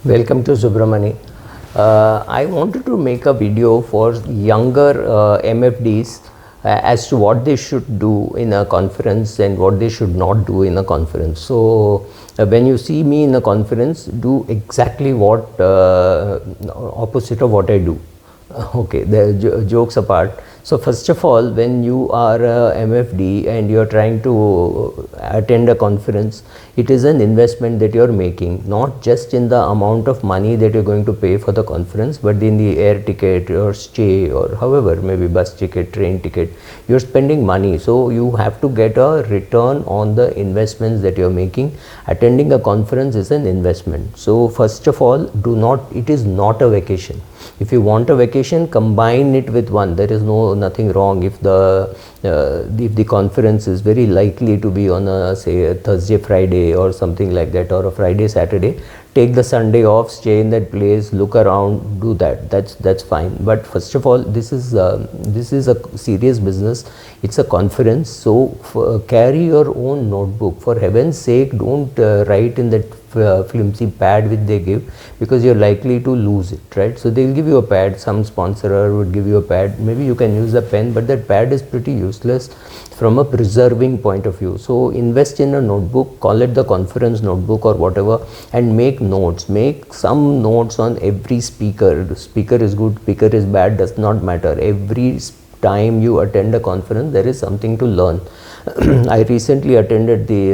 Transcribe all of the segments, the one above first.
Welcome to Subramani. I wanted to make a video for younger MFDs as to what they should do in a conference and what they should not do in a conference. So, when you see me in a conference, do exactly what opposite of what I do. Okay, the jokes apart. So first of all, when you are a MFD and you are trying to attend a conference, it is an investment that you are making, not just in the amount of money that you are going to pay for the conference, but in the air ticket or stay or however, maybe bus ticket, train ticket. You are spending money, so you have to get a return on the investments that you are making. Attending a conference is an investment. So first of all, it is not a vacation. If you want a vacation, combine it with one. There is nothing wrong if the conference is very likely to be on a Thursday, Friday or something like that, or a Friday, Saturday. Take the Sunday off, stay in that place, look around, do that. That's fine. But first of all, this is a serious business. It's a conference, so carry your own notebook. For heaven's sake, don't write in that flimsy pad which they give, because you're likely to lose it, right? So they'll give you a pad, some sponsorer would give you a pad, maybe you can use a pen, but that pad is pretty useless from a preserving point of view. So invest in a notebook, call it the conference notebook or whatever, and make notes. Make some notes on every speaker. The speaker is good, speaker is bad, does not matter. Every time you attend a conference, there is something to learn. I recently attended the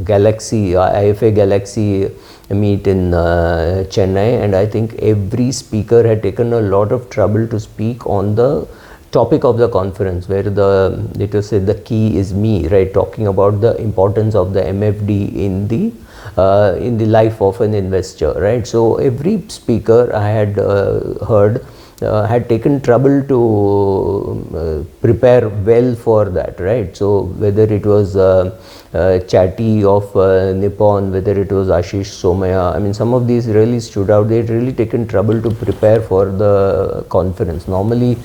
IFA Galaxy meet in Chennai, and I think every speaker had taken a lot of trouble to speak on the topic of the conference, where let us say the key is me, right? Talking about the importance of the MFD in the life of an investor, right? So every speaker I had heard had taken trouble to prepare well for that, right? So whether it was Chatty of Nippon, whether it was Ashish Somaya, I mean, some of these really stood out. They had really taken trouble to prepare for the conference. Normally,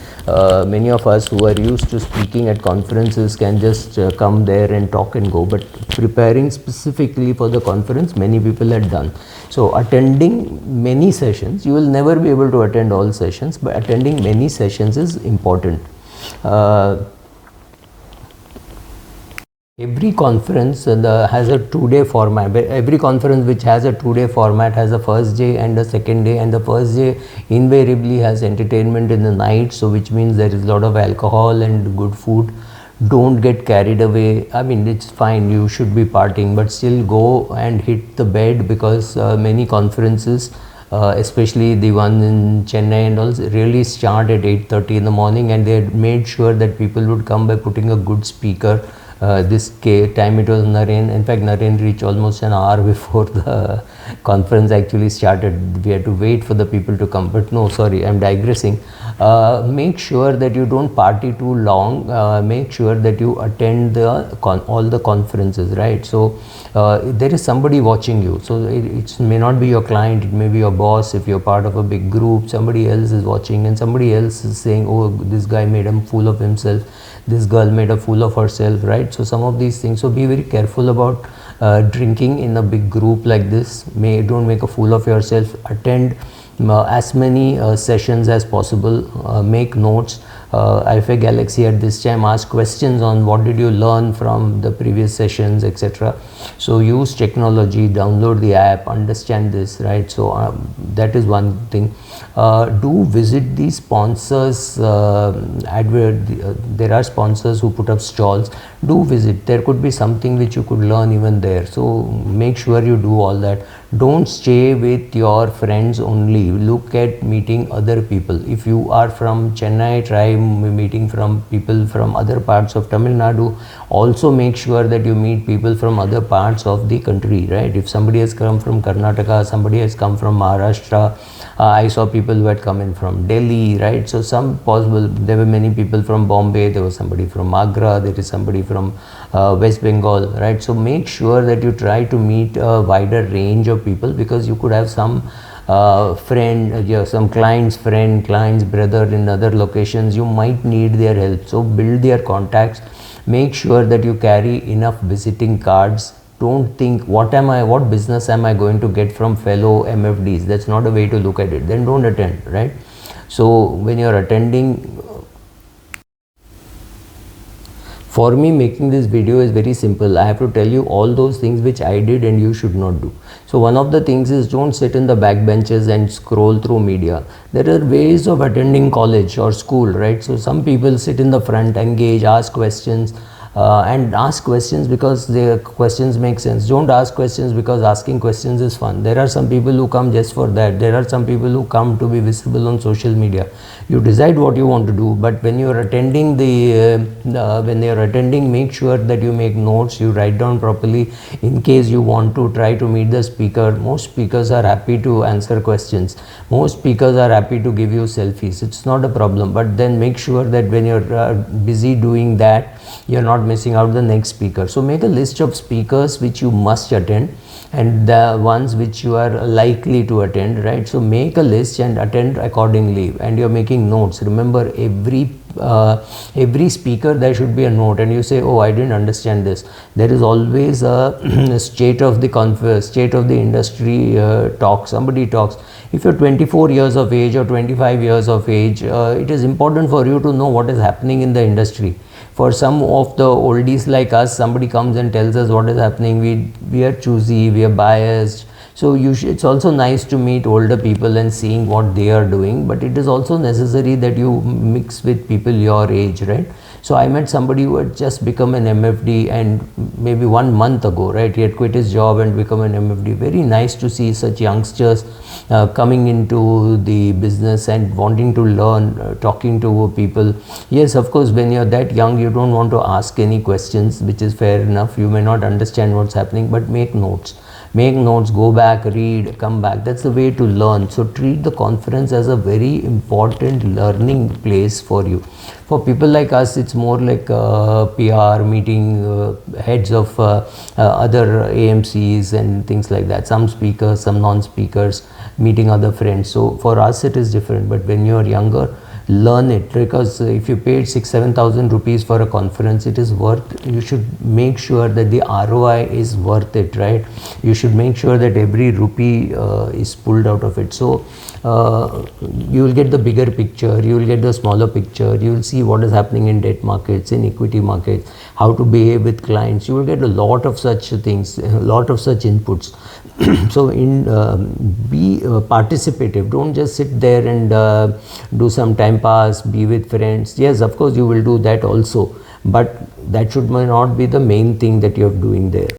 many of us who are used to speaking at conferences can just come there and talk and go, but preparing specifically for the conference, many people had done. So attending many sessions, you will never be able to attend all sessions, but attending many sessions is important. Every conference has a 2-day format. Every conference which has a 2-day format has a first day and a second day, and the first day invariably has entertainment in the night, so which means there is a lot of alcohol and good food. Don't get carried away. I mean, it's fine, you should be partying, but still go and hit the bed, because many conferences, especially the one in Chennai and all, really start at 8:30 in the morning, and they had made sure that people would come by putting a good speaker. This time it was Naren. In fact, Naren reached almost an hour before the conference actually started. We had to wait for the people to come. But no, sorry, I'm digressing. Make sure that you don't party too long. Make sure that you attend all the conferences, right? So there is somebody watching you. So it may not be your client, it may be your boss. If you're part of a big group, somebody else is watching, and somebody else is saying, oh, this guy made a fool of himself, this girl made a fool of herself, right? So some of these things, so be very careful about drinking in a big group like this. Don't make a fool of yourself. Attend as many sessions as possible. Make notes. IFA Galaxy at this time ask questions on what did you learn from the previous sessions, etc. So use technology, download the app, understand this, right? So that is one thing. Do visit the sponsors. There are sponsors who put up stalls. Do visit. There could be something which you could learn even there. So make sure you do all that. Don't stay with your friends only. Look at meeting other people. If you are from Chennai, try meeting from people from other parts of Tamil Nadu. Also make sure that you meet people from other parts of the country, right? If somebody has come from Karnataka, somebody has come from Maharashtra, I saw people who had come in from Delhi, right? So there were many people from Bombay, there was somebody from Agra, there is somebody from West Bengal, right? So make sure that you try to meet a wider range of people, because you could have some some client's friend, client's brother in other locations. You might need their help. So build their contacts. Make sure that you carry enough visiting cards don't think what business am I going to get from fellow MFDs. That's not a way to look at it. Then don't attend, right? So when you're attending, for me, making this video is very simple. I have to tell you all those things which I did and you should not do. So one of the things is, don't sit in the back benches and scroll through media. There are ways of attending college or school, right? So some people sit in the front, engage, ask questions, and ask questions because their questions make sense. Don't ask questions because asking questions is fun. There are some people who come just for that. There are some people who come to be visible on social media. You decide what you want to do, but when you are attending make sure that you make notes, you write down properly in case you want to try to meet the speaker. Most speakers are happy to answer questions. Most speakers are happy to give you selfies. It's not a problem, but then make sure that when you're busy doing that, you're not missing out the next speaker. So make a list of speakers which you must attend and the ones which you are likely to attend, right? So make a list and attend accordingly, and you're making notes. Remember, every speaker there should be a note, and you say, oh, I didn't understand this. There is always a state of the industry talk. Somebody talks. If you're 24 years of age or 25 years of age, it is important for you to know what is happening in the industry. For some of the oldies like us, somebody comes and tells us what is happening. We are choosy, we are biased. So it's also nice to meet older people and seeing what they are doing, but it is also necessary that you mix with people your age, right? So I met somebody who had just become an MFD, and maybe 1 month ago, right, he had quit his job and become an MFD. Very nice to see such youngsters coming into the business and wanting to learn, talking to people. Yes, of course, when you're that young, you don't want to ask any questions, which is fair enough. You may not understand what's happening, but make notes. Make notes, go back, read, come back. That's the way to learn. So treat the conference as a very important learning place for you. For people like us, it's more like PR, meeting heads of other AMCs and things like that. Some speakers, some non-speakers, meeting other friends. So for us, it is different. But when you're younger, learn it, because if you paid 6,000-7,000 rupees for a conference, it is worth. You should make sure that the ROI is worth it, right? You should make sure that every rupee is pulled out of it. So you will get the bigger picture, you will get the smaller picture, you will see what is happening in debt markets, in equity markets, how to behave with clients. You will get a lot of such things, a lot of such inputs. So be participative. Don't just sit there and do some time pass, be with friends. Yes, of course you will do that also, but that should not be the main thing that you're doing there.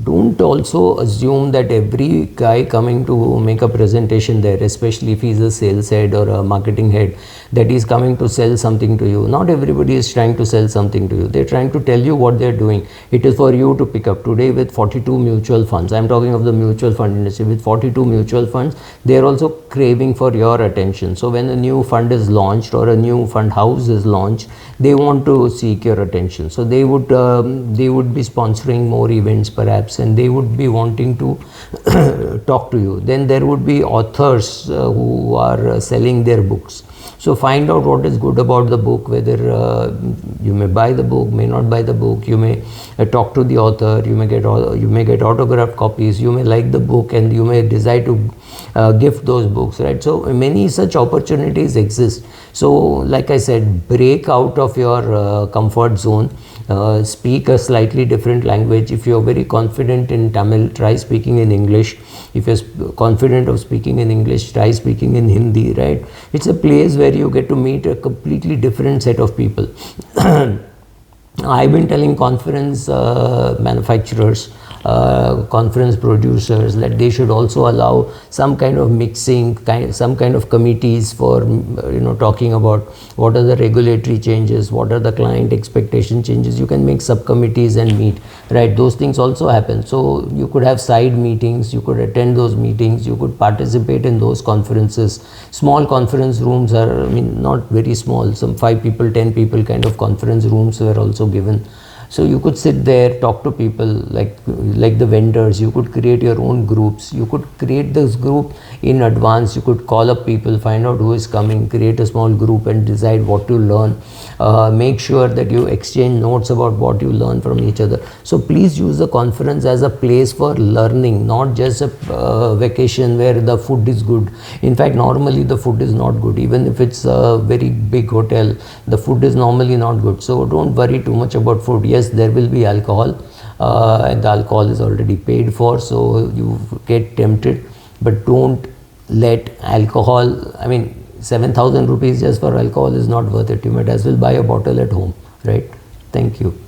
Don't also assume that every guy coming to make a presentation there, especially if he's a sales head or a marketing head, that he's coming to sell something to you. Not everybody is trying to sell something to you. They're trying to tell you what they're doing. It is for you to pick up. Today with 42 mutual funds, I'm talking of the mutual fund industry, with 42 mutual funds, they're also craving for your attention. So when a new fund is launched or a new fund house is launched, they want to seek your attention. So they would be sponsoring more events perhaps, and they would be wanting to talk to you. Then there would be authors who are selling their books. So find out what is good about the book, whether you may buy the book, may not buy the book, you may talk to the author, you may get autographed copies, you may like the book, and you may decide to gift those books, right? So many such opportunities exist. So like I said, break out of your comfort zone. Speak a slightly different language. If you're very confident in Tamil, try speaking in English. If you're confident of speaking in English, try speaking in Hindi, right? It's a place where you get to meet a completely different set of people. I've been telling conference manufacturers, conference producers, that they should also allow some kind of mixing, some kind of committees for talking about what are the regulatory changes, what are the client expectation changes. You can make subcommittees and meet, right? Those things also happen. So you could have side meetings, you could attend those meetings, you could participate in those conferences. Small conference rooms are, not very small, some 5 people, 10 people kind of conference rooms were also given. So you could sit there, talk to people like the vendors. You could create your own groups. You could create this group in advance. You could call up people, find out who is coming, create a small group and decide what to learn. make sure that you exchange notes about what you learn from each other. So please use the conference as a place for learning, not just a vacation where the food is good. In fact, normally the food is not good. Even if it's a very big hotel, the food is normally not good. So don't worry too much about food. Yes, there will be alcohol, and the alcohol is already paid for, so you get tempted, but don't let alcohol, I mean 7,000 rupees just for alcohol is not worth it. You might as well buy a bottle at home, right? Thank you.